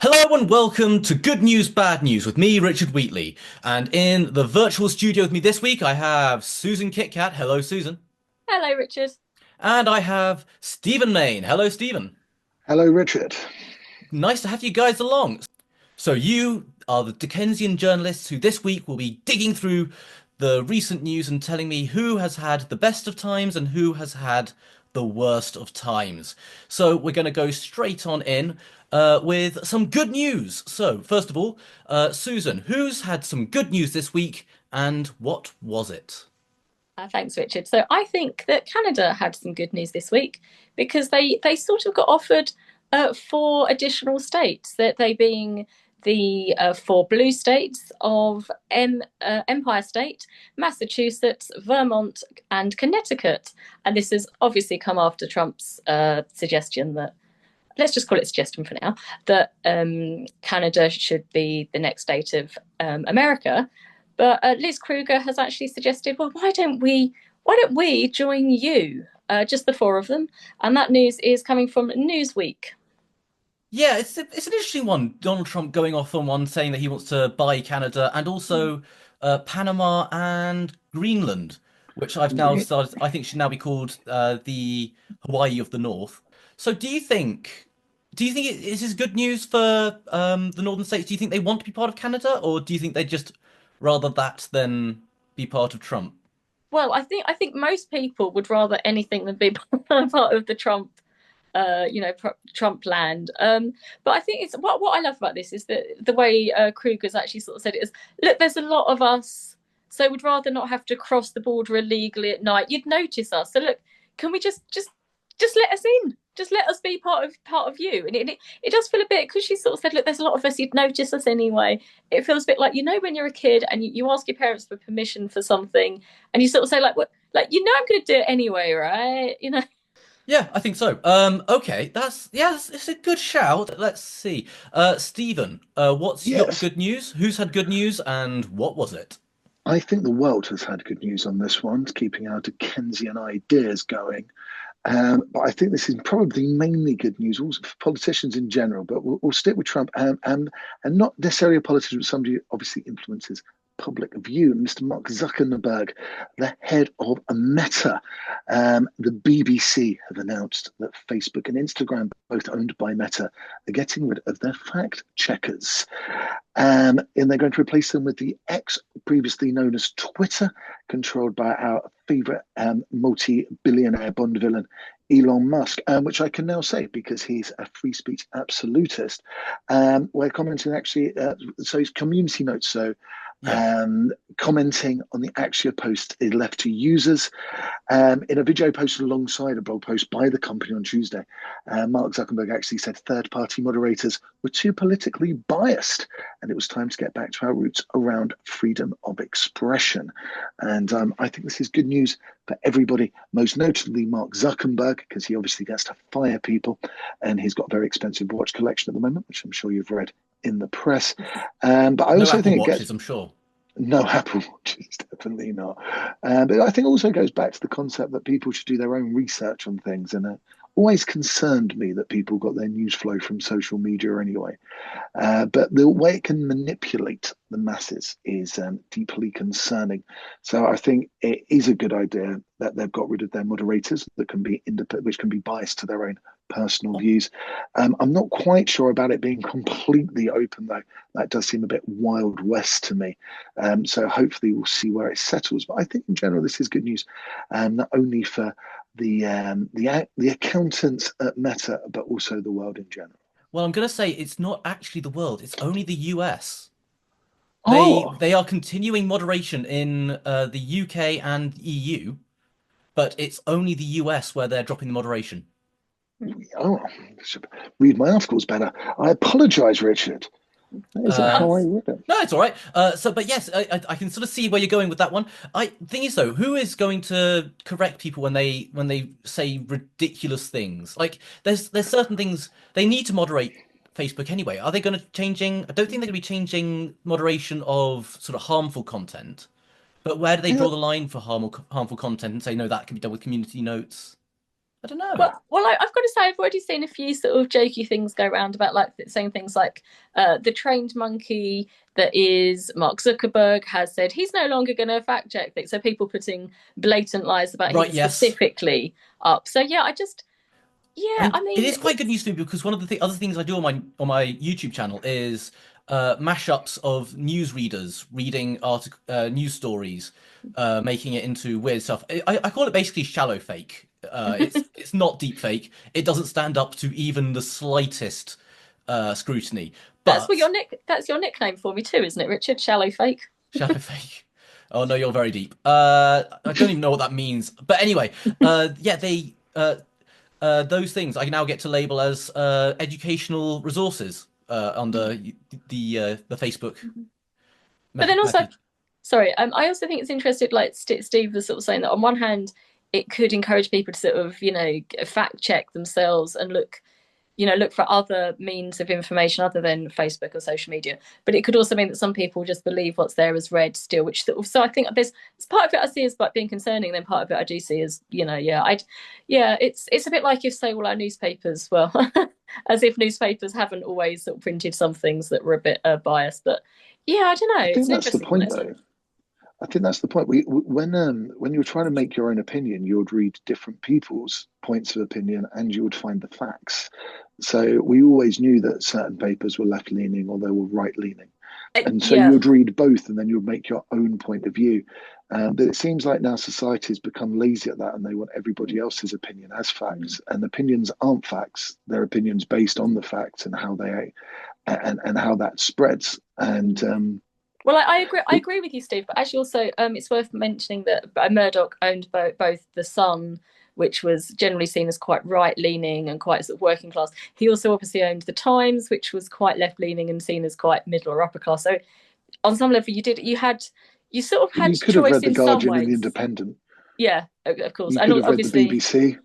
Hello and welcome to Good News, Bad News with me, Richard Wheatley. And in the virtual studio with me this week, I have Susan Kitcatt. Hello, Susan. Hello, Richard. And I have Stephen Mayne. Hello, Stephen. Hello, Richard. Nice to have you guys along. So you are the Dickensian journalists who this week will be digging through the recent news and telling me who has had the best of times and who has had the worst of times. So we're going to go straight on in with some good news. So first of all, Susan, who's had some good news this week and what was it? Thanks, Richard. So I think that Canada had some good news this week because they sort of got offered four additional states, that they being the four blue states of Empire State, Massachusetts, Vermont, and Connecticut. And this has obviously come after Trump's suggestion that, let's just call it suggestion for now, that Canada should be the next state of America. But Liz Kruger has actually suggested, well, why don't we join you? Just the four of them, and that news is coming from Newsweek. Yeah, it's an interesting one. Donald Trump going off on one saying that he wants to buy Canada and also Panama and Greenland, which I've now started. I think should now be called the Hawaii of the North. So, do you think is this good news for the northern states? Do you think they want to be part of Canada, or do you think they just rather that than be part of Trump? Well, I think most people would rather anything than be part of the Trump, Trump land. But I think it's what I love about this is that the way Kruger's actually sort of said it is, look, there's a lot of us, so we'd rather not have to cross the border illegally at night. You'd notice us. So look, can we just let us in? Just let us be part of you. And it does feel a bit, because she sort of said, look, there's a lot of us, you'd notice us anyway. It feels a bit like, when you're a kid and you ask your parents for permission for something, and you sort of say, like, what, like, I'm going to do it anyway, right? Yeah, I think so. Okay, it's a good shout. Let's see. Stephen, what's your Yes, good news? Who's had good news and what was it? I think the world has had good news on this one, keeping our Dickensian ideas going. But I think this is probably mainly good news also for politicians in general. But we'll stick with Trump and not necessarily a politician, but somebody who obviously influences public view. Mr. Mark Zuckerberg, the head of Meta. The BBC have announced that Facebook and Instagram, both owned by Meta, are getting rid of their fact checkers. And they're going to replace them with the X, previously known as Twitter, controlled by our favorite multi-billionaire Bond villain, Elon Musk, which I can now say because he's a free speech absolutist. We're commenting actually, so his community notes. So Yeah. commenting on the Axia post is left to users. In a video posted alongside a blog post by the company on Tuesday, Mark Zuckerberg actually said third-party moderators were too politically biased, and it was time to get back to our roots around freedom of expression. And I think this is good news for everybody, most notably Mark Zuckerberg, because he obviously gets to fire people, and he's got a very expensive watch collection at the moment, which I'm sure you've read in the press. But I No also Apple think it gets Watches, I'm sure. no Apple Watches, definitely not. But I think also goes back to the concept that people should do their own research on things, and always concerned me that people got their news flow from social media anyway. But the way it can manipulate the masses is deeply concerning. So I think it is a good idea that they've got rid of their moderators that can be independent, which can be biased to their own personal views. I'm not quite sure about it being completely open, though. That does seem a bit Wild West to me. So hopefully we'll see where it settles. But I think in general this is good news, not only for the accountants at Meta, but also the world in general. Well, I'm going to say it's not actually the world, it's only the US. They Oh, they are continuing moderation in the UK and EU, but it's only the US where they're dropping the moderation. oh, I should read my articles better. I apologize, Richard. That isn't Uh, how I read it. no, it's all right. But yes, I can sort of see where you're going with that one. Thing is though, who is going to correct people when they say ridiculous things? Like there's certain things they need to moderate Facebook anyway. Are they going to changing? I don't think they're going to be changing moderation of sort of harmful content. But where do they Yeah, draw the line for harmful content and say no, that can be done with community notes? I don't know. I've got to say, I've already seen a few sort of jokey things go around about like saying things like the trained monkey that is Mark Zuckerberg has said he's no longer going to fact check things. So people putting blatant lies about him Right, yes. specifically up. So yeah, I I mean, it mean, is quite good news for me because one of the other things I do on my YouTube channel is mashups of newsreaders reading news stories, making it into weird stuff. I call it basically shallow fake. It's not deep fake. It doesn't stand up to even the slightest scrutiny. But that's your nickname for me too, isn't it, Richard? Shallow fake. shallow fake. Oh no, you're very deep. I don't even know what that means. But anyway, yeah, they those things I now get to label as educational resources under the Facebook But then also, method. sorry, I also think it's interesting, like Steve was sort of saying that on one hand, it could encourage people to sort of, fact check themselves and look for other means of information other than Facebook or social media. But it could also mean that some people just believe what's there as read still, which sort of, so I think it's part of it I see as like being concerning, then part of it I do see as, it's a bit like if say all our newspapers, well, as if newspapers haven't always sort of printed some things that were a bit biased. But yeah, I don't know. I It's think an that's the interesting one, point, isn't it? though. I think that's the point. When you were trying to make your own opinion, you would read different people's points of opinion, and you would find the facts. So we always knew that certain papers were left leaning or they were right leaning, and so you Yeah. would read both, and then you would make your own point of view. But it seems like now society has become lazy at that, and they want everybody else's opinion as facts. And opinions aren't facts; they're opinions based on the facts and how they and how that spreads. And Well, I agree. I agree with you, Steve. But actually, also, it's worth mentioning that Murdoch owned both the Sun, which was generally seen as quite right-leaning and quite sort of working class. He also obviously owned the Times, which was quite left-leaning and seen as quite middle or upper class. So, on some level, you sort of had you could have choice read the in some Guardian and the ways. Independent. Yeah, of course, You and could have read the obviously, BBC.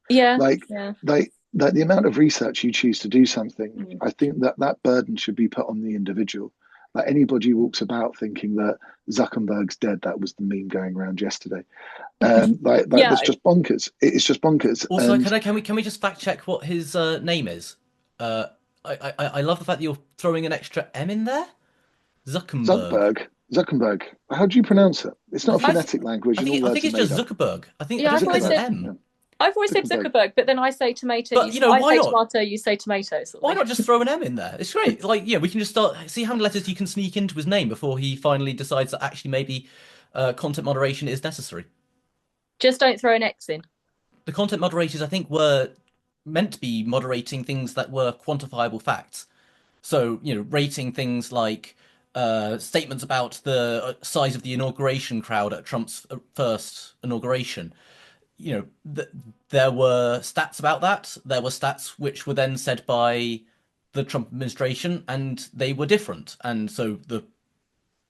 yeah, Like yeah. that the amount of research you choose to do something, Mm. I think that that burden should be put on the individual. Like anybody walks about thinking that Zuckerberg's dead. That was the meme going around yesterday. Like Yeah, that's just bonkers. It's just bonkers. Also, And can we just fact check what his name is? Uh, I love the fact that you're throwing an extra M in there. Zuckerberg. Zuckerberg, how do you pronounce it? It's I not a think phonetic language, and all I think words are it's just made up. Zuckerberg. I yeah, just think there's an Zuckerberg, M. yeah, I've always said Zuckerberg. Zuckerberg, but then I say tomato. But you know, I why say not? tomato, you say tomato, sort Why of not thing. just throw an M in there? It's great. Like, yeah, we can just start see how many letters you can sneak into his name before he finally decides that actually maybe content moderation is necessary. Just don't throw an X in. The content moderators, I think, were meant to be moderating things that were quantifiable facts. So, you know, rating things like statements about the size of the inauguration crowd at Trump's first inauguration. You know, there were stats about that. There were stats which were then said by the Trump administration, and they were different. And so the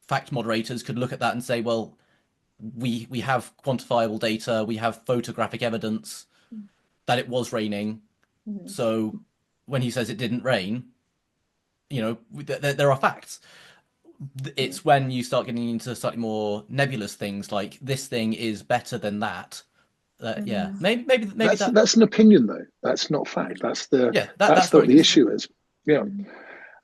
fact moderators could look at that and say, well, we have quantifiable data, we have photographic evidence that it was raining. Mm-hmm. So when he says it didn't rain, you know, there are facts. It's when you start getting into slightly more nebulous things like this thing is better than that. Yeah, Mm-hmm. maybe that. That's an opinion, though. That's not fact. Yeah, That's that's what very the good. issue is. Yeah, Mm-hmm.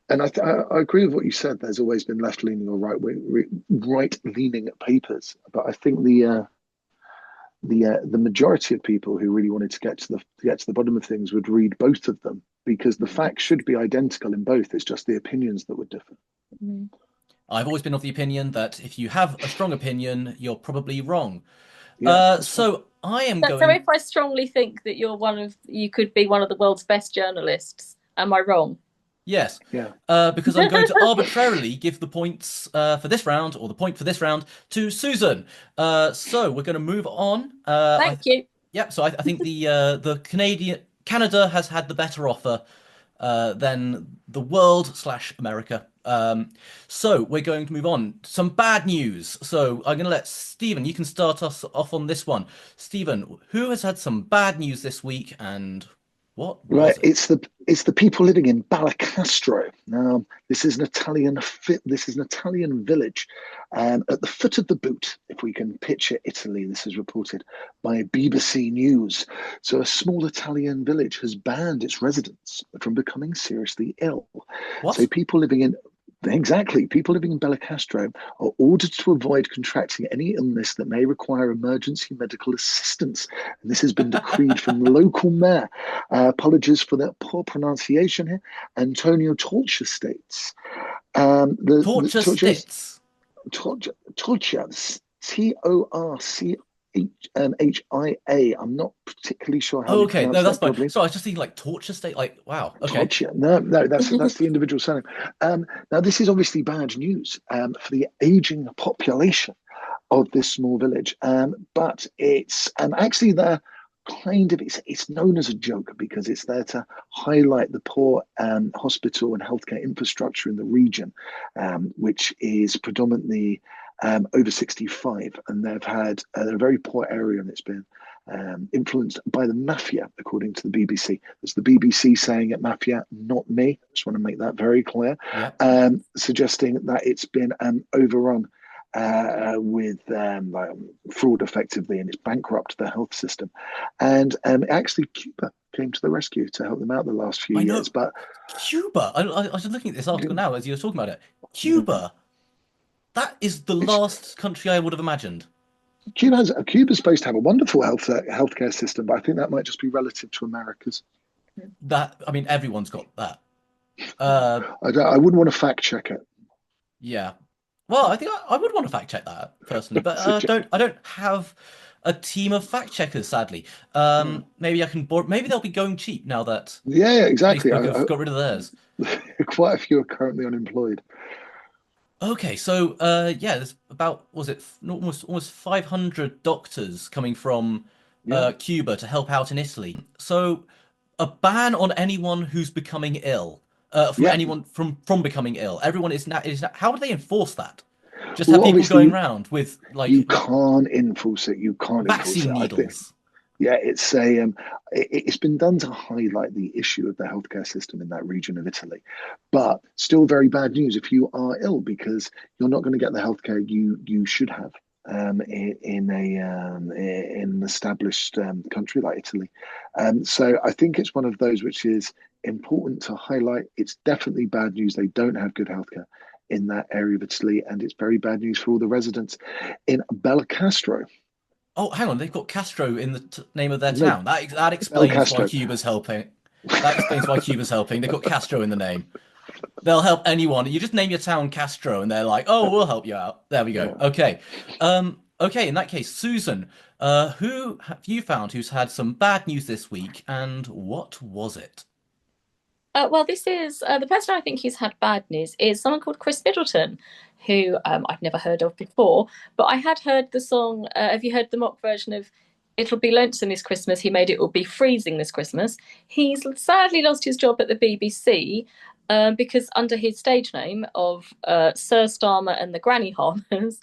and I agree with what you said. There's always been left leaning or right leaning papers, but I think the majority of people who really wanted to get to the bottom of things would read both of them because the facts should be identical in both. It's just the opinions that would differ. Mm-hmm. I've always been of the opinion that if you have a strong opinion, you're probably wrong. Yeah, that's fine. So I am So if going. I strongly think that you could be one of the world's best journalists, am I wrong? Yes, Yeah. because I'm going to arbitrarily give the points for this round, or the point for this round, to Susan. So we're going to move on. Thank you. Yep. So I think the Canada has had the better offer than the world slash America. So we're going to move on. Some bad news. So I'm going to let Stephen. You can start us off on this one. Stephen, who has had some bad news this week and What Right, was it? it's the people living in Balacastro. Now, this is an Italian village, at the foot of the boot. If we can picture Italy, this is reported by BBC News. So, a small Italian village has banned its residents from becoming seriously ill. So, What? people living in Bellicastro are ordered to avoid contracting any illness that may require emergency medical assistance. And this has been decreed from the local mayor. Apologies for the poor pronunciation here. Antonio Torcia states. The Torture Stits. Torcia, Torcia. I'm not particularly sure how Oh, you okay. No, pronounce that's that fine. properly. So I was just thinking like torture state. Like, wow. Okay. Torture. No, that's the individual surname. Now, this is obviously bad news for the aging population of this small village. But it's actually there kind of it's known as a joke because it's there to highlight the poor hospital and healthcare infrastructure in the region, which is predominantly over 65, and they've had a very poor area, and it's been influenced by the mafia, according to the BBC. It's the BBC saying it, mafia, not me. I just want to make that very clear, Yeah. suggesting that it's been overrun with fraud effectively, and it's bankrupt the health system. And actually, Cuba came to the rescue to help them out the last few I know. years. But Cuba. I was just looking at this article now as you were talking about it. mm, Cuba. That is the it's, last country I would have imagined. Cuba's supposed to have a wonderful healthcare system, but I think that might just be relative to America's. That I mean, everyone's got that. Uh, I wouldn't want to fact check it. yeah. Well, I think I would want to fact check that personally, but So, I don't have a team of fact checkers, sadly. Maybe I can borrow. Maybe they'll be going cheap now that yeah, exactly. Facebook have got rid of theirs. Quite a few are currently unemployed. Okay, so yeah, there's about was it almost 500 doctors coming from Yeah, Cuba to help out in Italy. So a ban on anyone who's becoming ill, from yeah. anyone from becoming ill. Everyone is now. How do they enforce that? Just have Well, people obviously, going around with you like can't enforce it. You can't enforce vaccine it. I think. needles. Yeah, it's been done to highlight the issue of the healthcare system in that region of Italy, but still very bad news if you are ill because you're not going to get the healthcare you should have in an established country like Italy. So I think it's one of those which is important to highlight. It's definitely bad news. They don't have good healthcare in that area of Italy, and it's very bad news for all the residents in Belcastro. Oh, hang on, they've got Castro in the t name of their No, town. That explains why Belcastro. Cuba's helping. That explains why Cuba's helping. They've got Castro in the name. They'll help anyone. You just name your town Castro, and they're like, "Oh, we'll help you out." There we go. Yeah. Okay, okay. In that case, Susan, who have you found who's had some bad news this week, and what was it? Well, this is the person I think who's had bad news is someone called Chris Middleton, who I've never heard of before, but I had heard the song. Have you heard the mock version of "It'll Be Lonesome This Christmas"? He made "It Will Be Freezing This Christmas." He's sadly lost his job at the BBC because under his stage name of Sir Starmer and the Granny Harmers,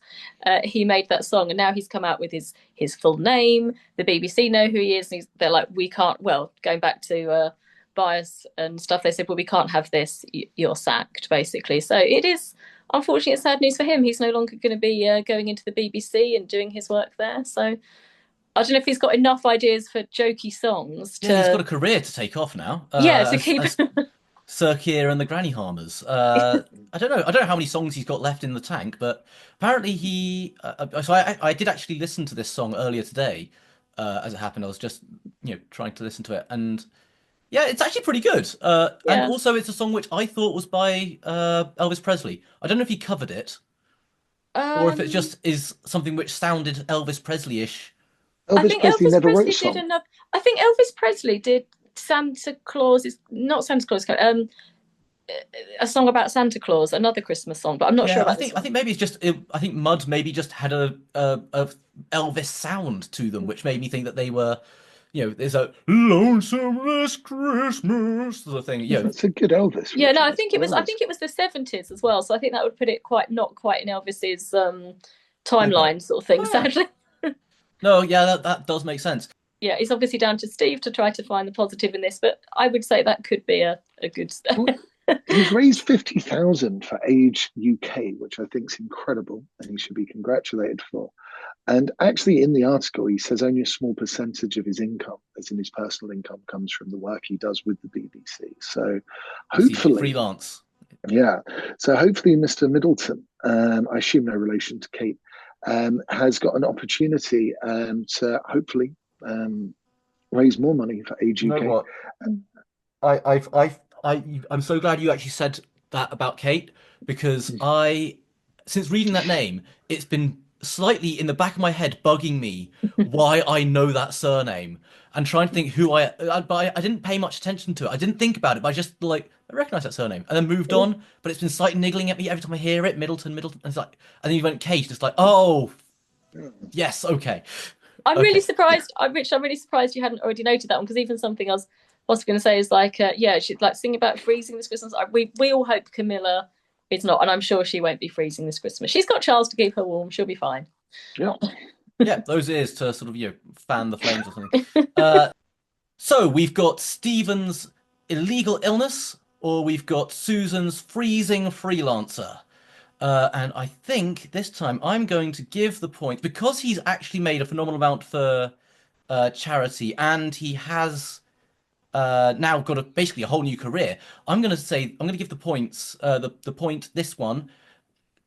he made that song, and now he's come out with his full name. The BBC know who he is, and they're like, we can't. Well, going back to bias and stuff, they said, well, we can't have this, you're sacked, basically. So it is unfortunately sad news for him. He's no longer going to be going into the BBC and doing his work there. So I don't know if he's got enough ideas for jokey songs Yeah, he's got a to career to take off now. yeah to keep As Sir Keir and the Granny Harmers. I don't know. I don't know how many songs he's got left in the tank, but apparently he. So I did actually listen to this song earlier today. As it happened, I was just trying to listen to it, and yeah, it's actually pretty good. And yeah. also, it's a song which I thought was by Elvis Presley. I don't know if he covered it or if it um just is something which sounded Elvis Presley-ish. I Elvis think Presley Elvis never wrote a Presley did song. enough. I think Elvis Presley did Santa Claus is not Santa Claus, a song about Santa Claus, another Christmas song, but I'm not sure Yeah, about this I one. think maybe it's just I think Mud maybe just had a Elvis sound to them, which made me think that they were, there's a lonesome this Christmas sort of thing. That's a good Elvis, Yeah, no, Richard. That's a good I Elvis. think it was the 70s as well. So I think that would put it quite not quite in Elvis's Okay. timeline sort of thing, Ah. sadly. No, yeah, that does make sense. yeah, it's obviously down to Steve to try to find the positive in this, but I would say that could be a good step. Well, he's raised 50,000 for Age UK, which I think is incredible, and he should be congratulated for. And actually, in the article, he says only a small percentage of his income, as in his personal income, comes from the work he does with the BBC. So hopefully, Freelance. yeah. So hopefully, Mr. Middleton, I assume no relation to Kate, has got an opportunity to hopefully raise more money for Age You know UK. what? I'm so glad you actually said that about Kate because since reading that name, it's been slightly in the back of my head bugging me why I know that surname and trying to think but I didn't pay much attention to it. I didn't think about it, but I just like I recognize that surname and then moved on. But it's been slightly niggling at me every time I hear it. Middleton, Middleton. And it's like, and then you went Kate. It's like, oh, yes, okay, I'm really okay. surprised, Rich. I'm really surprised you hadn't already noted that one because even something I was going to say is like, yeah, she's like singing about freezing this Christmas. We all hope Camilla is not, and I'm sure she won't be freezing this Christmas. She's got Charles to keep her warm. She'll be fine. Yeah. Yeah, those ears to sort of fan the flames or something. So we've got Stephen's illegal illness, or we've got Susan's freezing freelancer. And I think this time I'm going to give the point because he's actually made a phenomenal amount for charity, and he has now got basically a whole new career. I'm going to give the points, the point this one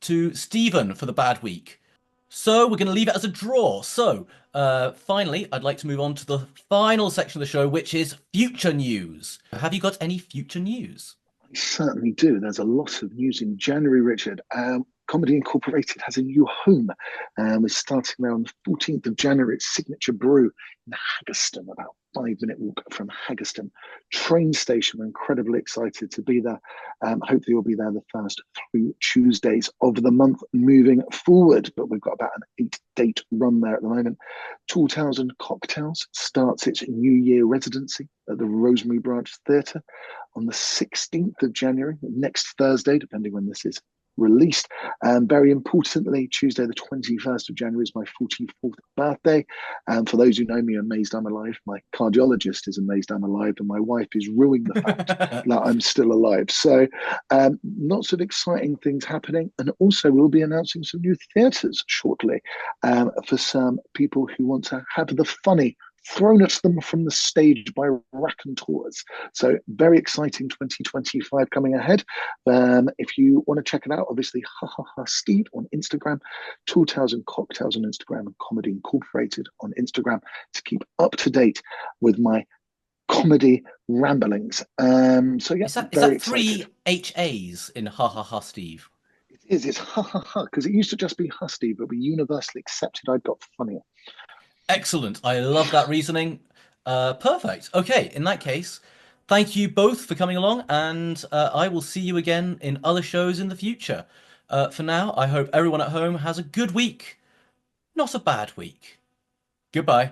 to Stephen for the bad week. So we're going to leave it as a draw. So finally, I'd like to move on to the final section of the show, which is future news. Have you got any future news? I certainly do. There's a lot of news in January, Richard. Comedy Incorporated has a new home. We're starting there on the 14th of January. It's Signature Brew in Haggerston, about 5-minute walk from Haggerston train station. We're incredibly excited to be there. Hopefully, we'll be there the first 3 Tuesdays of the month moving forward. But we've got about an 8-date run there at the moment. Tall Tales and Cocktails starts its New Year residency at the Rosemary Branch Theatre on the 16th of January, next Thursday, depending when this is released. Very importantly, Tuesday, the 21st of January is my 44th birthday. For those who know me, amazed I'm alive. My cardiologist is amazed I'm alive, and my wife is ruining the fact that I'm still alive. So lots of exciting things happening. And also we'll be announcing some new theatres shortly for some people who want to have the funny thrown at them from the stage by raconteurs. So very exciting 2025 coming ahead. If you want to check it out, obviously, Steve on Instagram, Tall Tales and Cocktails on Instagram, and Comedy Incorporated on Instagram to keep up to date with my comedy ramblings. So yeah, Is that excited. 3 HAs in Steve? It's because it used to just be Steve, but we universally accepted I got funnier. Excellent. I love that reasoning. Perfect. Okay, in that case, thank you both for coming along, and I will see you again in other shows in the future. For now, I hope everyone at home has a good week, not a bad week. Goodbye.